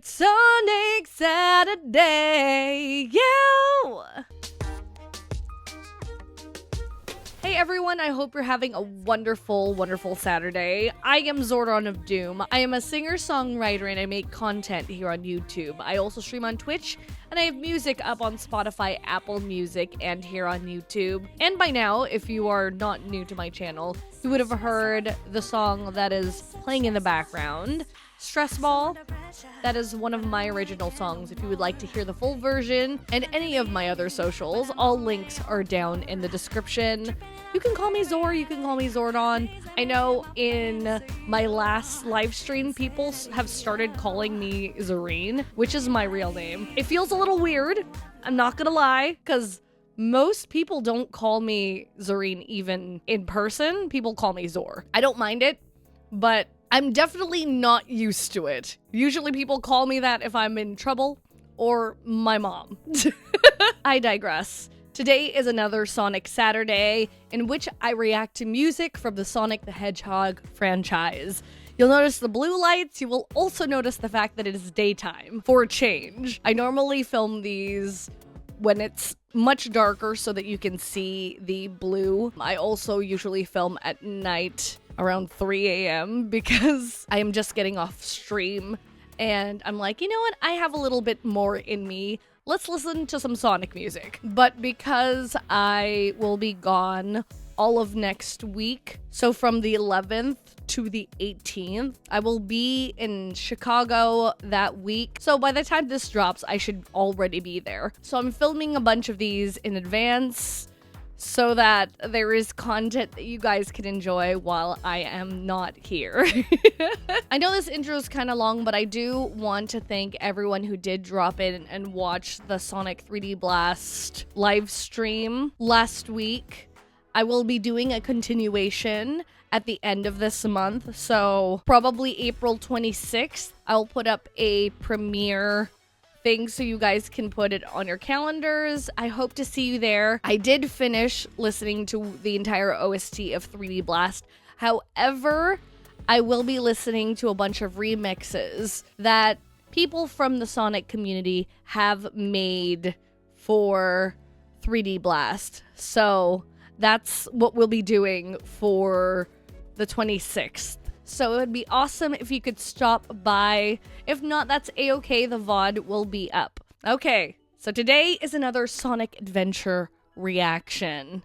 It's Sonic Saturday. Yo! Hey everyone, I hope you're having a wonderful, wonderful Saturday. I am ZorDon of Doom. I am a singer-songwriter and I make content here on YouTube. I also stream on Twitch, and I have music up on Spotify, Apple Music, and here on YouTube. And by now, if you are not new to my channel, you would have heard the song that is playing in the background, Stress Ball. That is one of my original songs. If you would like to hear the full version and any of my other socials, all links are down in the description. You can call me Zor, you can call me ZorDon. I know in my last live stream, people have started calling me Zoreen, which is my real name. It feels a little weird, I'm not gonna lie, because most people don't call me Zoreen even in person. People call me Zor. I don't mind it, but I'm definitely not used to it. Usually people call me that if I'm in trouble or my mom. I digress. Today is another Sonic Saturday in which I react to music from the Sonic the Hedgehog franchise. You'll notice the blue lights. You will also notice the fact that it is daytime for a change. I normally film these when it's much darker so that you can see the blue. I also usually film at night around 3 a.m. because I am just getting off stream and I'm like, you know what? I have a little bit more in me. Let's listen to some Sonic music. But because I will be gone all of next week, so from the 11th to the 18th, I will be in Chicago that week. So by the time this drops, I should already be there. So I'm filming a bunch of these in advance so that there is content that you guys can enjoy while I am not here. I know this intro is kind of long, but I do want to thank everyone who did drop in and watch the Sonic 3D Blast live stream last week. I will be doing a continuation at the end of this month, so probably April 26th, I'll put up a premiere thing so you guys can put it on your calendars. I hope to see you there. I did finish listening to the entire OST of 3D Blast. However, I will be listening to a bunch of remixes that people from the Sonic community have made for 3D Blast. So that's what we'll be doing for the 26th. So it would be awesome if you could stop by. If not, that's a-okay. The VOD will be up. Okay, so today is another Sonic Adventure reaction.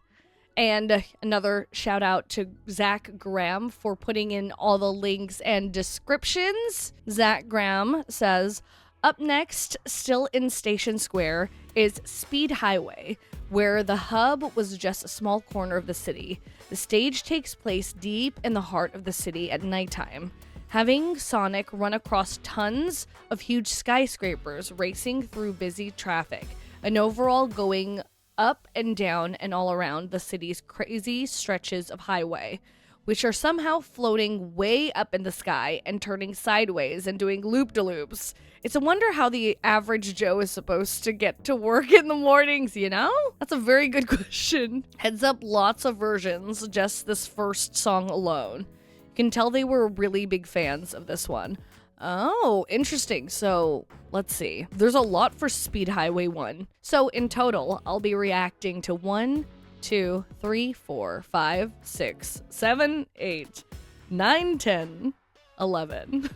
And another shout out to Zach Graham for putting in all the links and descriptions. Zach Graham says, up next, still in Station Square, is Speed Highway, where the hub was just a small corner of the city. The stage takes place deep in the heart of the city at nighttime, having Sonic run across tons of huge skyscrapers racing through busy traffic, and overall going up and down and all around the city's crazy stretches of highway, which are somehow floating way up in the sky and turning sideways and doing loop-de-loops. It's a wonder how the average Joe is supposed to get to work in the mornings, you know? That's a very good question. Heads up, lots of versions, just this first song alone. You can tell they were really big fans of this one. Oh, interesting. So, let's see. There's a lot for Speed Highway 1. So, in total, I'll be reacting to 1, 2, 3, 4, 5, 6, 7, 8, 9, 10, 11.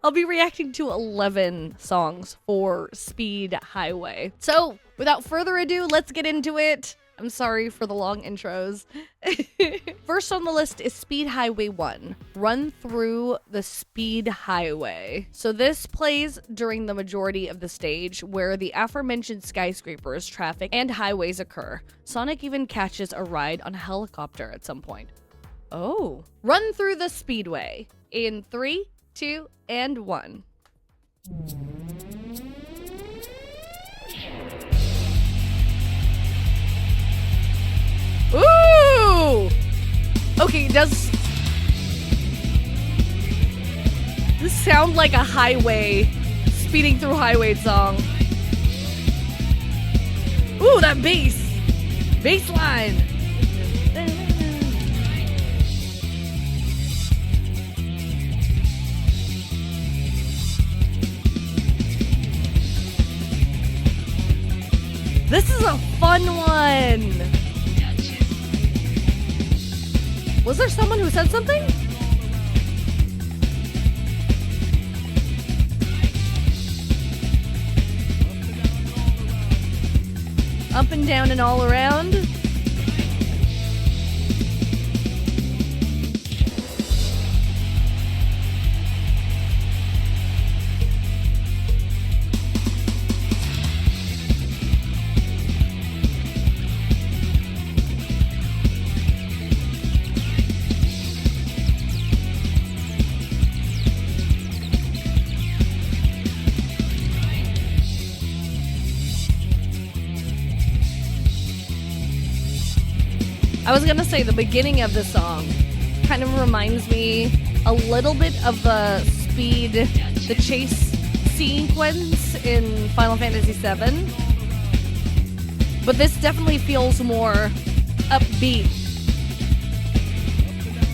I'll be reacting to 11 songs for Speed Highway. So, without further ado, let's get into it. I'm sorry for the long intros. First on the list is Speed Highway 1, Run Through the Speed Highway. So this plays during the majority of the stage where the aforementioned skyscrapers, traffic, and highways occur. Sonic even catches a ride on a helicopter at some point. Oh. Run Through the Speedway in 3, 2, and 1. Ooh! Okay, does this sound like a highway, speeding through highway song? Ooh, that bass line. This is a fun one. Was there someone who said something? Up and down and all around. I was gonna say the beginning of the song kind of reminds me a little bit of the chase sequence in Final Fantasy VII. But this definitely feels more upbeat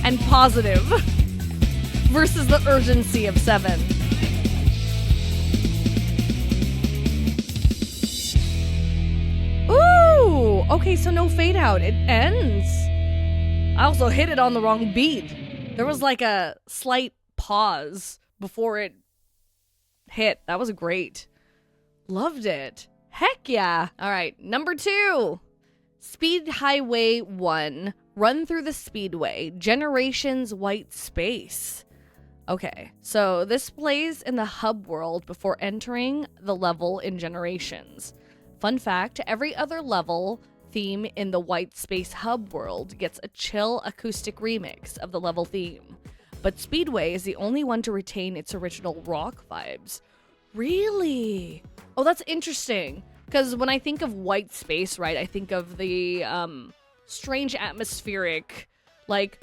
and positive versus the urgency of 7. Okay, so no fade out. It ends. I also hit it on the wrong beat. There was like a slight pause before it hit. That was great. Loved it. Heck yeah. All right, number 2. Speed Highway 1. Run through the Speedway. Generations White Space. Okay, so this plays in the hub world before entering the level in Generations. Fun fact, every other level theme in the White Space hub world gets a chill acoustic remix of the level theme, but Speedway is the only one to retain its original rock vibes. Really? Oh, that's interesting, because when I think of White Space, right, I think of the strange atmospheric, like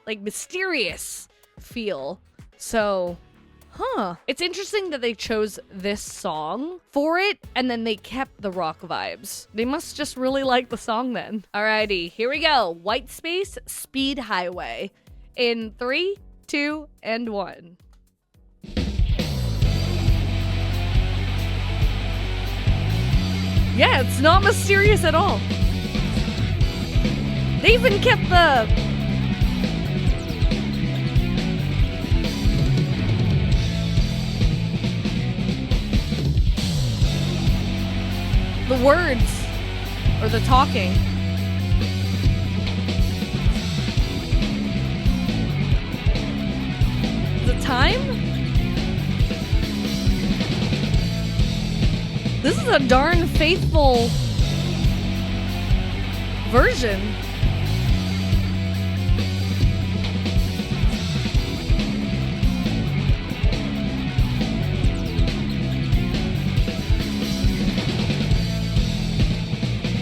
mysterious feel. So it's interesting that they chose this song for it, and then they kept the rock vibes. They must just really like the song then. Alrighty, here we go. White Space, Speed Highway. In 3, 2, and 1. Yeah, it's not mysterious at all. They even kept the words, or the talking. The time? This is a darn faithful version.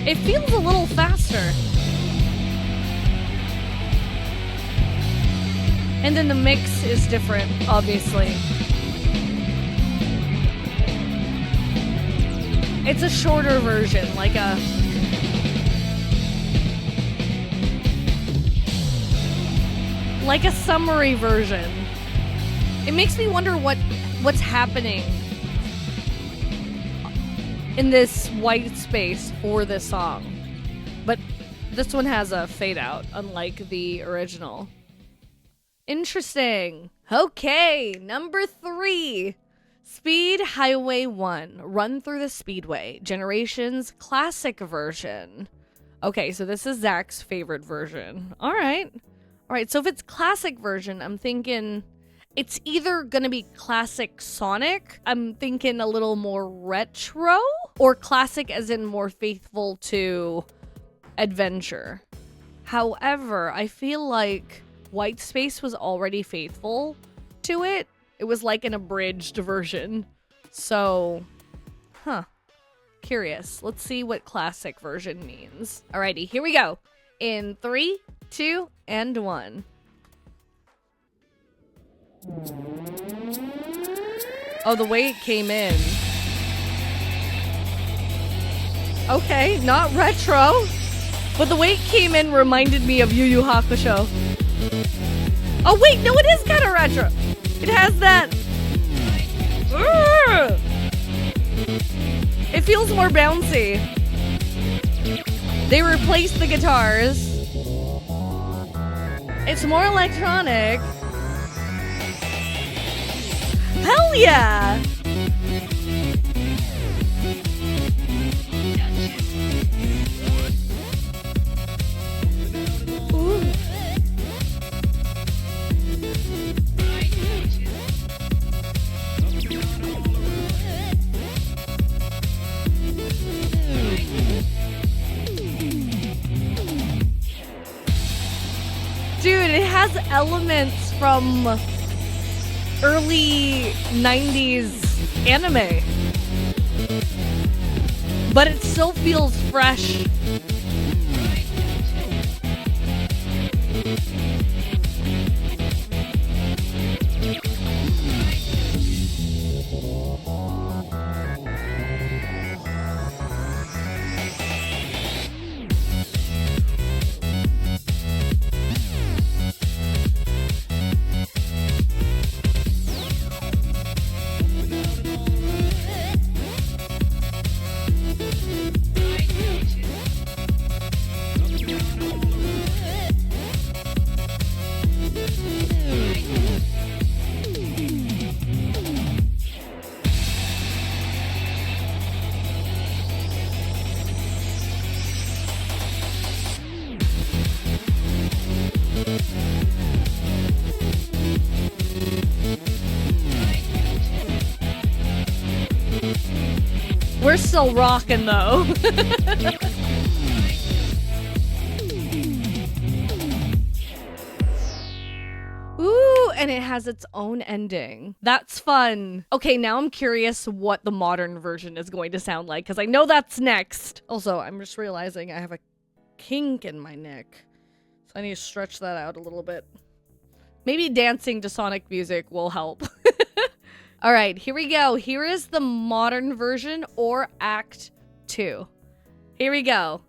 It feels a little faster. And then the mix is different, obviously. It's a shorter version, like a summary version. It makes me wonder what's happening in this white space for this song. But this one has a fade out, unlike the original. Interesting. Okay, number 3. Speed Highway 1. Run through the Speedway. Generations Classic version. Okay, so this is Zach's favorite version. Alright, so if it's classic version, I'm thinking it's either gonna be classic Sonic, I'm thinking a little more retro, or classic as in more faithful to adventure. However, I feel like White Space was already faithful to it. It was like an abridged version. So, curious. Let's see what classic version means. Alrighty, here we go. In 3, 2, and 1. Oh, the way it came in. Okay, not retro. But the way it came in reminded me of Yu Yu Hakusho. Oh wait, no, it is kind of retro. It has that. It feels feels more bouncy. They replaced the guitars. It's more electronic. Hell yeah! Ooh. Dude, it has elements from early 90s anime. But it still feels fresh. We're still rocking though. Ooh, and it has its own ending. That's fun. Okay, now I'm curious what the modern version is going to sound like, because I know that's next. Also, I'm just realizing I have a kink in my neck, so I need to stretch that out a little bit. Maybe dancing to Sonic music will help. All right, here we go. Here is the modern version, or Act 2. Here we go.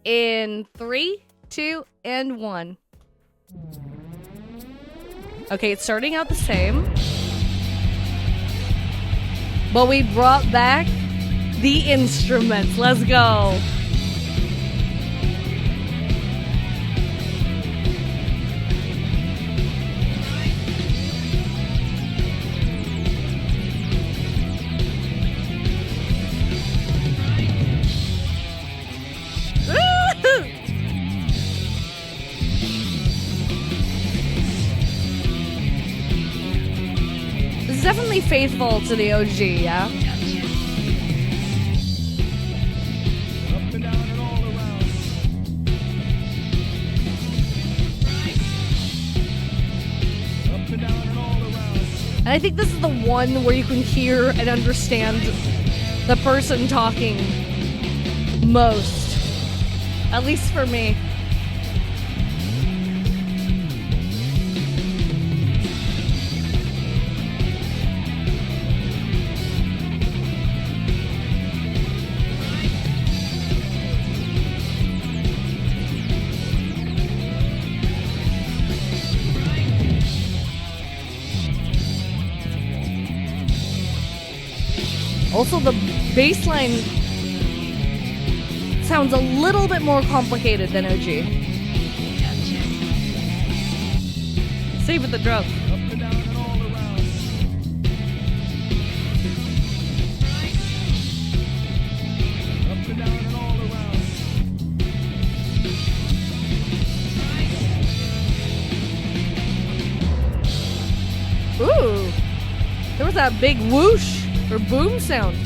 In 3, 2, and 1. Okay, it's starting out the same. But we brought back the instruments. Let's go. It's definitely faithful to the OG, yeah? And I think this is the one where you can hear and understand the person talking most. At least for me. Also, the bass line sounds a little bit more complicated than OG. Same with the drum. Up and down and all around. Up and down and all around. Ooh, there was that big whoosh or boom sound.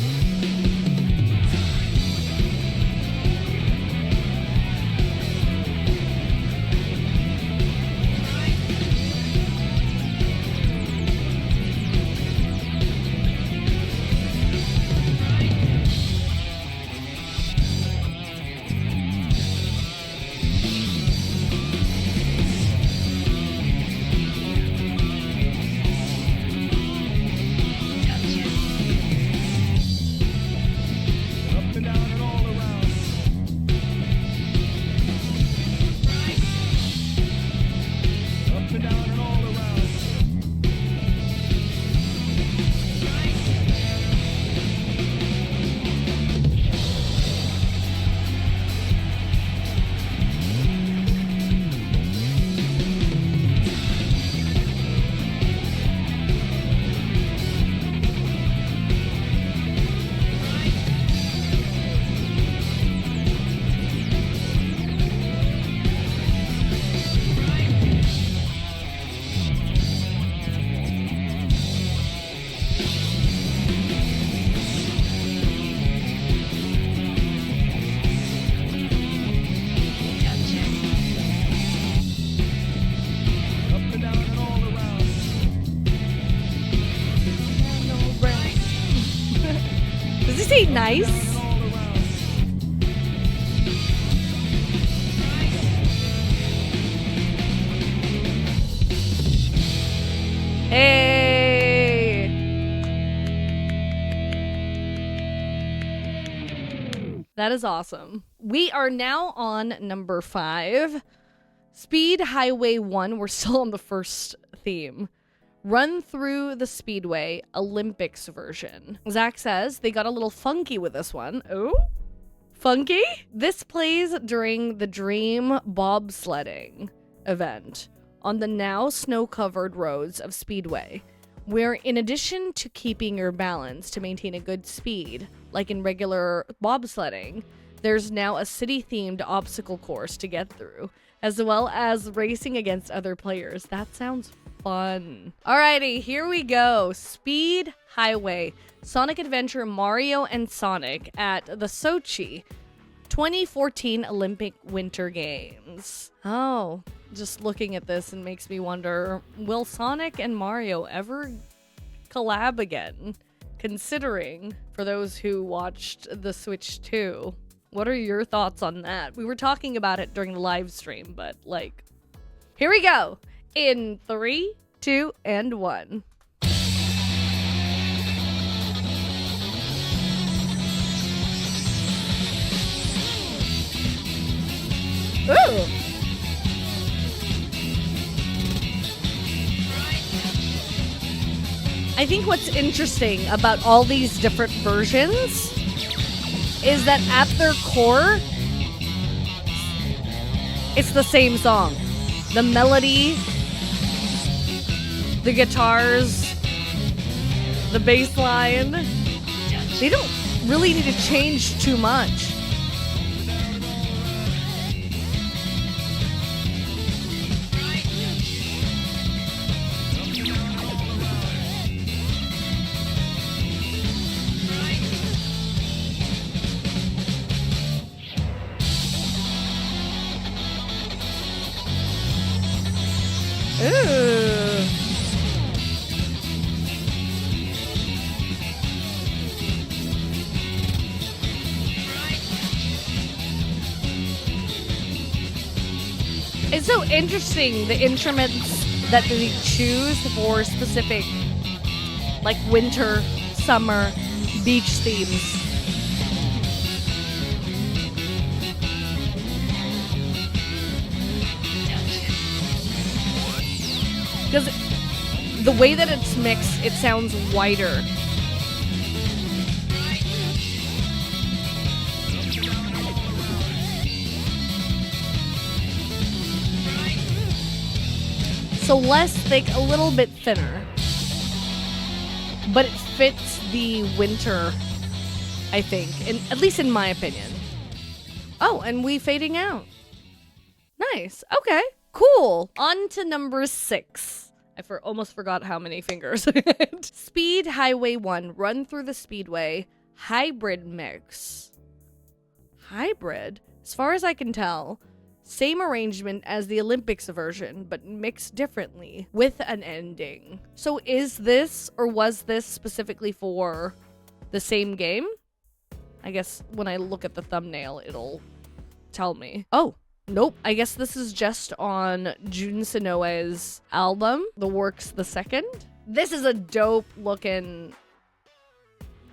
he say nice? Hey! That is awesome. We are now on number 5. Speed Highway 1. We're still on the first theme. Run Through the Speedway Olympics version. Zach says they got a little funky with this one. Oh? Funky? This plays during the Dream bobsledding event on the now snow-covered roads of Speedway, where in addition to keeping your balance to maintain a good speed, like in regular bobsledding, there's now a city-themed obstacle course to get through, as well as racing against other players. That sounds fun. Alrighty, here we go. Speed Highway, Sonic Adventure Mario and Sonic at the Sochi 2014 Olympic Winter Games. Oh, just looking at this and makes me wonder, will Sonic and Mario ever collab again? Considering, for those who watched the Switch 2, what are your thoughts on that? We were talking about it during the live stream, but like, here we go. In 3, 2, and 1. Ooh! I think what's interesting about all these different versions is that at their core, it's the same song. The melody, the guitars, the bass line, they don't really need to change too much. Ooh. It's so interesting, the instruments that they choose for specific, like winter, summer, beach themes. Because the way that it's mixed, it sounds whiter. So less thick, a little bit thinner. But it fits the winter, I think. At least in my opinion. Oh, and we fading out. Nice. Okay. Cool. On to number 6. I almost forgot how many fingers. Speed Highway 1, Run Through the Speedway, Hybrid Mix. Hybrid? As far as I can tell, same arrangement as the Olympics version, but mixed differently, with an ending. So is this, or was this specifically for the same game? I guess when I look at the thumbnail, it'll tell me. Oh. Nope, I guess this is just on Jun Sonoe's album, The Works the Second. This is a dope looking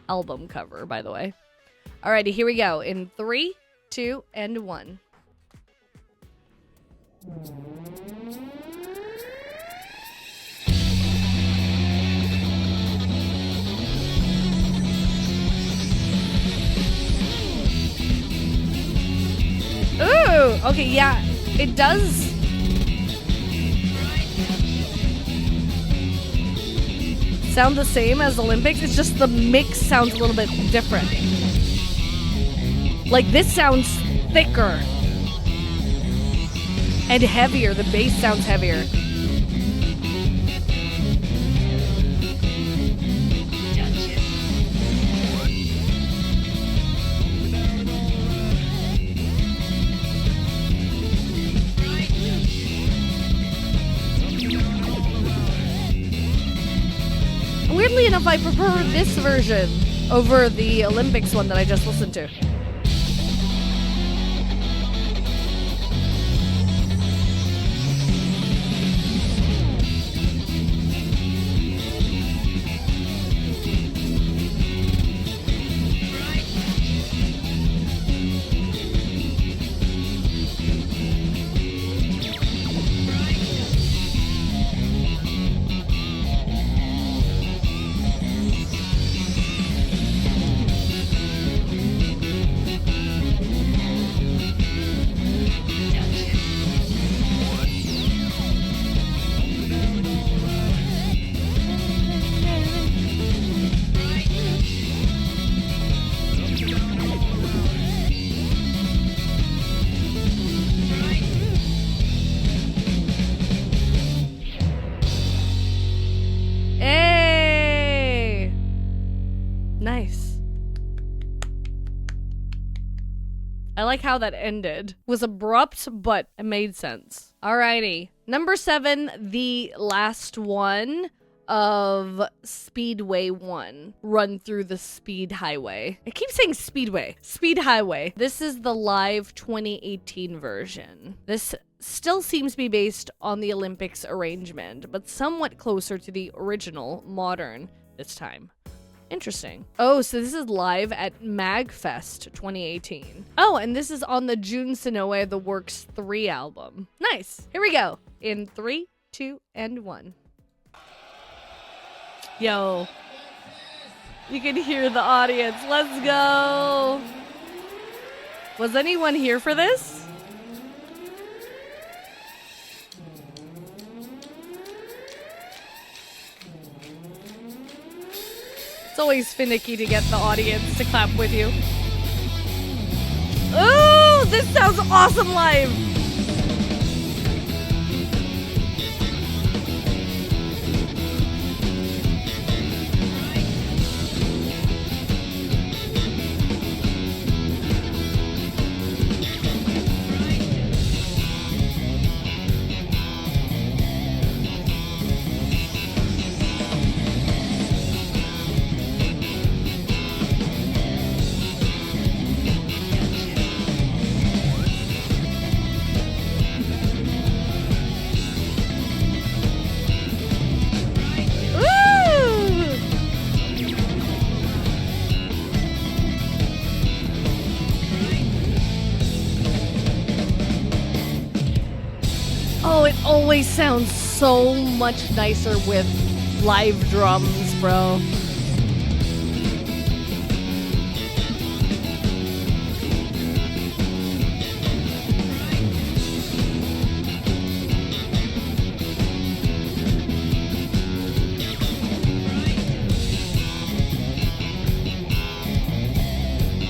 album cover, by the way. Alrighty, here we go. In 3, 2, and 1. Ooh, okay, yeah, it does. Sound the same as Olympics, it's just the mix sounds a little bit different. Like this sounds thicker and heavier, the bass sounds heavier. Weirdly enough, I prefer this version over the Olympics one that I just listened to. Nice. I like how that ended. It was abrupt, but it made sense. Alrighty. Number 7, the last one of Speedway 1. Run through the Speed Highway. I keep saying Speedway. Speed Highway. This is the live 2018 version. This still seems to be based on the Olympics arrangement, but somewhat closer to the original, modern, this time. Interesting. Oh, so this is live at MagFest 2018. Oh, and this is on the Jun Sonoe The Works 3 album. Nice. Here we go. In 3, 2, and 1. Yo. You can hear the audience. Let's go. Was anyone here for this? It's always finicky to get the audience to clap with you. Ooh, this sounds awesome live. Oh, it always sounds so much nicer with live drums, bro.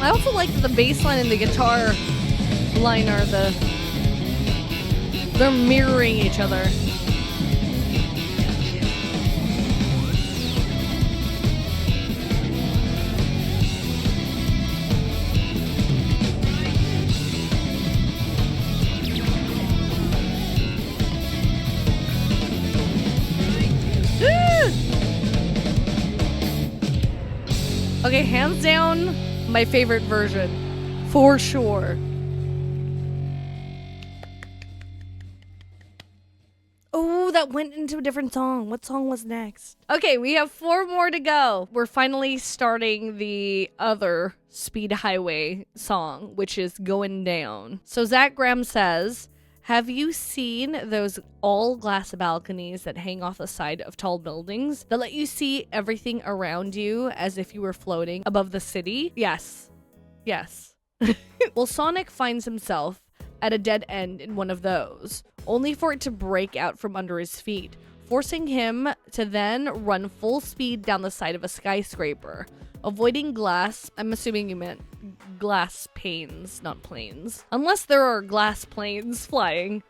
I also like that the bass line and the guitar line are they're mirroring each other. Okay, hands down, my favorite version, for sure. Oh, that went into a different song. What song was next? Okay, we have 4 more to go. We're finally starting the other Speed Highway song, which is Going Down. So Zach Graham says, have you seen those all-glass balconies that hang off the side of tall buildings that let you see everything around you as if you were floating above the city? Yes. Yes. Well, Sonic finds himself at a dead end in one of those, only for it to break out from under his feet, forcing him to then run full speed down the side of a skyscraper, avoiding glass. I'm assuming you meant glass panes, not planes. Unless there are glass planes flying.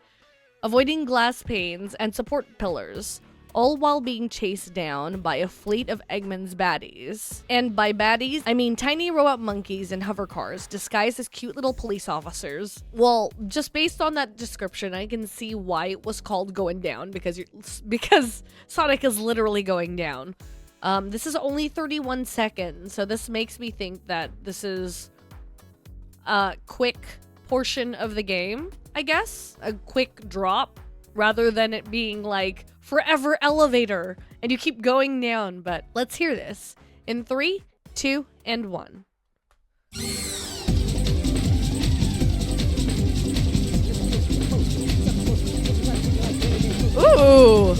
Avoiding glass panes and support pillars, all while being chased down by a fleet of Eggman's baddies. And by baddies, I mean tiny robot monkeys and hover cars disguised as cute little police officers. Well, just based on that description, I can see why it was called Going Down, because Sonic is literally going down. This is only 31 seconds, so this makes me think that this is a quick portion of the game, I guess. A quick drop, rather than it being like forever elevator and you keep going down. But let's hear this in 3, 2, and 1. Ooh!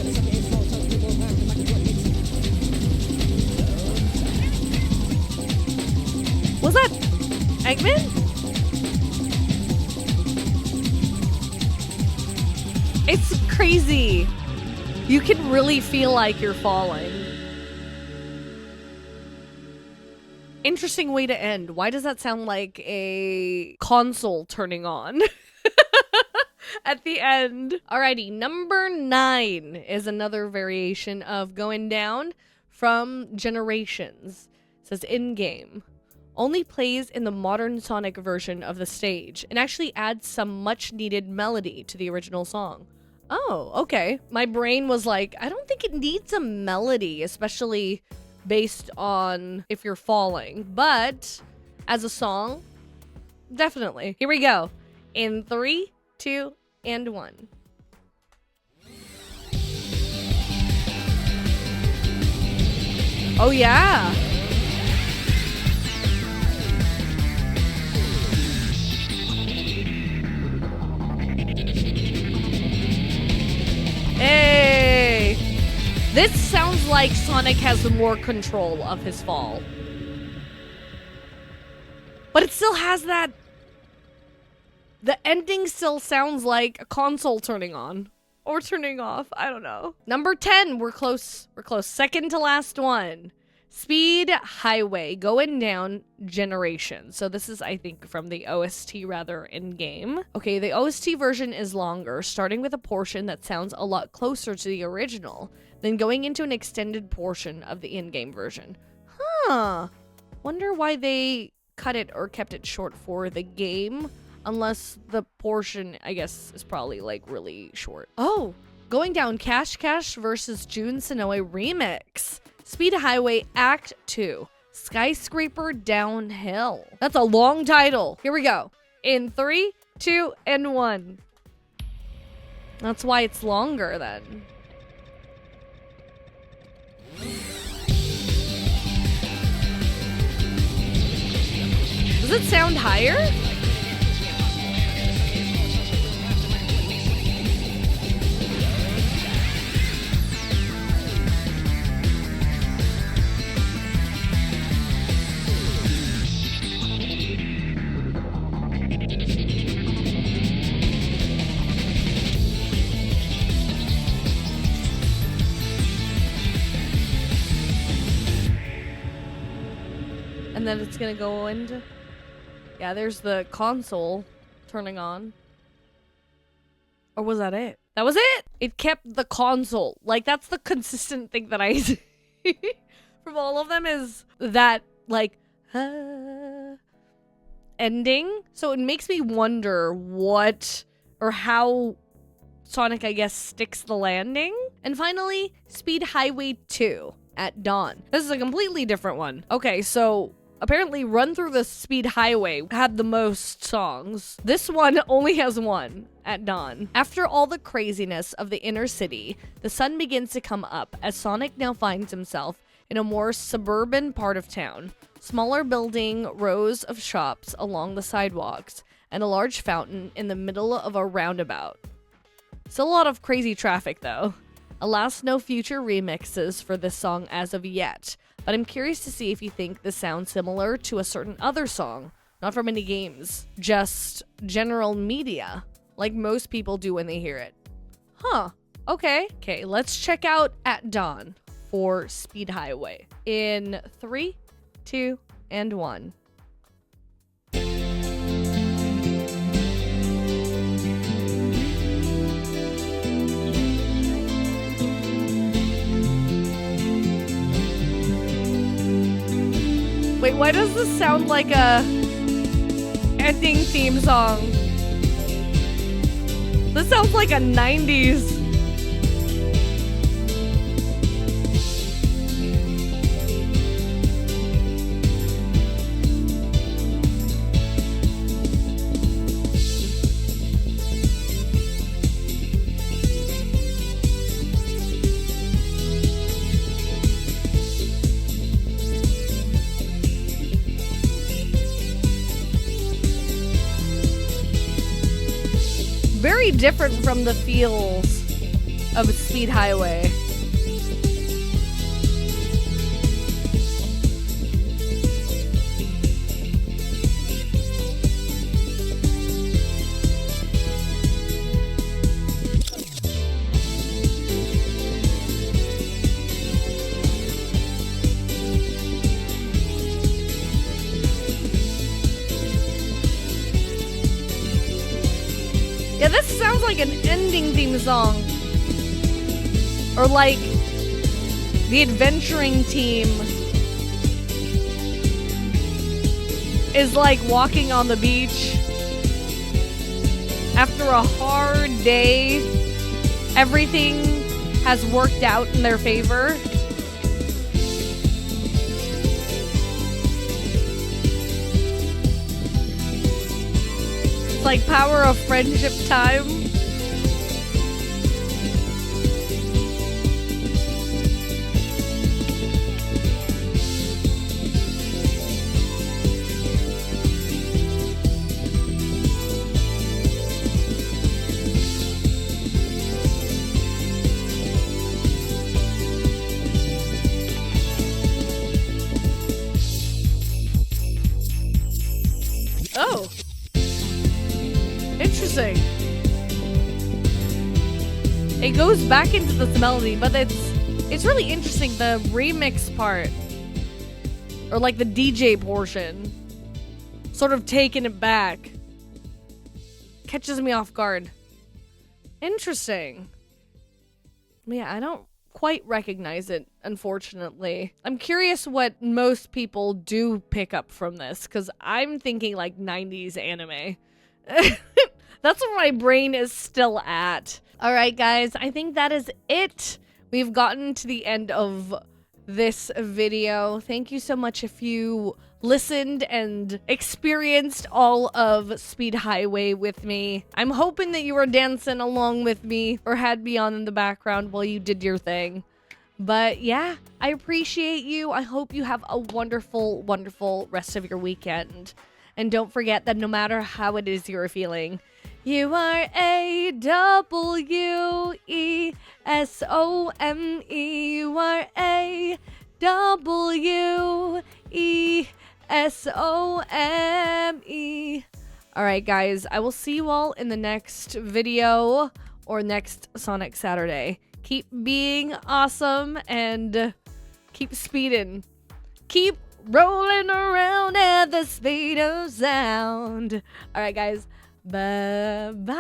Was that Eggman? It's crazy. You can really feel like you're falling. Interesting way to end. Why does that sound like a console turning on at the end? Alrighty, number 9 is another variation of Going Down from Generations. It says in-game. Only plays in the modern Sonic version of the stage and actually adds some much needed melody to the original song. Oh, okay. My brain was like, I don't think it needs a melody, especially based on if you're falling. But as a song, definitely. Here we go. In 3, 2, and 1. Oh, yeah. Hey! This sounds like Sonic has more control of his fall. But it still has that... The ending still sounds like a console turning on. Or turning off. I don't know. Number 10. We're close. We're close. Second to last one. Speed Highway. Going Down Generation. So this is, I think, from the OST rather in-game. Okay, the OST version is longer, starting with a portion that sounds a lot closer to the original, then going into an extended portion of the in-game version. Huh. Wonder why they cut it or kept it short for the game, unless the portion, I guess, is probably, like, really short. Oh, Going Down Cash Cash versus Jun Sonoe Remix. Speed Highway Act 2. Skyscraper Downhill. That's a long title. Here we go. In 3, 2, and 1. That's why it's longer then. Does it sound higher? And then it's gonna go into... Yeah, there's the console turning on. Or was that it? That was it! It kept the console. Like, that's the consistent thing that I see from all of them, is that, like, ending. So it makes me wonder what or how Sonic, I guess, sticks the landing. And finally, Speed Highway 2 at Dawn. This is a completely different one. Okay, so apparently Run Through the Speed Highway had the most songs. This one only has one, At Dawn. After all the craziness of the inner city, the sun begins to come up as Sonic now finds himself in a more suburban part of town. Smaller building, rows of shops along the sidewalks, and a large fountain in the middle of a roundabout. Still a lot of crazy traffic though. Alas, no future remixes for this song as of yet, but I'm curious to see if you think this sounds similar to a certain other song, not from any games, just general media, like most people do when they hear it. Huh, okay. Okay, let's check out At Dawn for Speed Highway. In 3, 2, and 1. Wait, why does this sound like a ending theme song? This sounds like a 90s. Very different from the feels of Speed Highway. Yeah, this sounds like an ending theme song. Or like the adventuring team is like walking on the beach after a hard day. Everything has worked out in their favor. It's like power of friendship time. Oh. Interesting. It goes back into this melody, but it's really interesting, the remix part. Or like the DJ portion. Sort of taking it back. Catches me off guard. Interesting. Yeah, I don't quite recognize it, unfortunately. I'm curious what most people do pick up from this, because I'm thinking like 90s anime. That's where my brain is still at. All right, guys, I think that is it. We've gotten to the end of this video. Thank you so much if you listened and experienced all of Speed Highway with me. I'm hoping that you were dancing along with me or had me on in the background while you did your thing. But yeah, I appreciate you. I hope you have a wonderful, wonderful rest of your weekend. And don't forget that no matter how it is you're feeling, you are A-W-E-S-O-M-E. You are A-W-E-S-O-M-E. Alright, guys, I will see you all in the next video or next Sonic Saturday. Keep being awesome and keep speeding. Keep rolling around at the speed of sound. Alright, guys. Bye-bye.